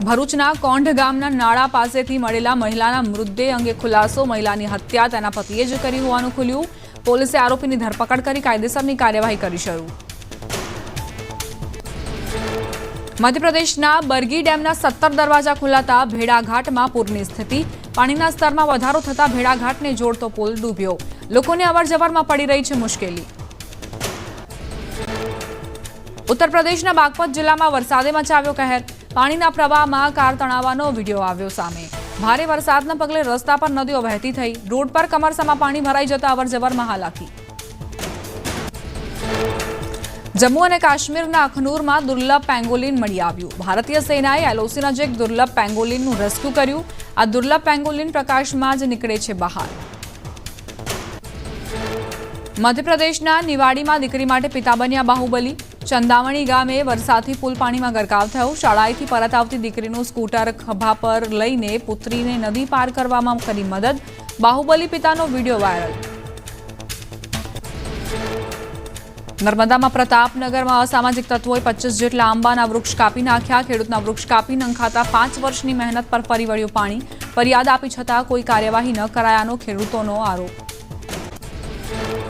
ભરૂચના કોંઢ ગામના નાળા પાસેથી મળેલા મહિલાના મૃતદેહ અંગે ખુલાસો. મહિલાની હત્યા તેના પતિએ જ કરી હોવાનું ખુલ્યું. પોલીસે આરોપીની ધરપકડ કરી કાયદેસરની કાર્યવાહી કરી શરૂ. મધ્યપ્રદેશના બરગી ડેમના 17 દરવાજા ખુલાતા ભેડાઘાટમાં પૂરની સ્થિતિ. પાણીના સ્તરમાં વધારો થતાં ભેડાઘાટને જોડતો પુલ ડૂબ્યો. લોકોને અવરજવરમાં પડી રહી છે મુશ્કેલી. ઉત્તર પ્રદેશના બાગપત જિલ્લામાં વરસાદે મચાવ્યો કહેર. પાણીના પ્રવાહમાં કાર તણાવવાનો વિડીયો આવ્યો સામે. ભારે વરસાદના પગલે રસ્તા પર નદીઓ વહેતી થઈ. રોડ પર કમરસમાં પાણી ભરાઈ જતા અવરજવરમાં હાલાકી. જમ્મુ અને કાશ્મીરના અખનૂરમાં દુર્લભ પેંગોલિન મળી આવ્યું. ભારતીય સેનાએ એલઓસી નજીક દુર્લભ પેંગોલિનનું રેસ્ક્યુ કર્યું. આ દુર્લભ પેંગોલિન પ્રકાશમાં જ નીકળે છે બહાર. મધ્યપ્રદેશના નિવાડીમાં દીકરી માટે પિતા બન્યા બાહુબલી. ચંદામણી ગામે વરસાદથી પુલ પાણીમાં ગરકાવ થયો. શાળાએથી પરત આવતી દીકરીનું સ્કૂટર ખભા પર લઈને પુત્રીને નદી પાર કરવામાં કરી મદદ. બાહુબલી પિતાનો વિડીયો વાયરલ. નર્મદામાં પ્રતાપનગરમાં અસામાજિક તત્વોએ 25 જેટલા આંબાના વૃક્ષ કાપી નાખ્યા. ખેડૂતના વૃક્ષ કાપી નંખાતા 5 વર્ષની મહેનત પર ફરી વળ્યું પાણી. ફરિયાદ આપી છતાં કોઈ કાર્યવાહી ન કરાયાનો ખેડૂતોનો આરોપ.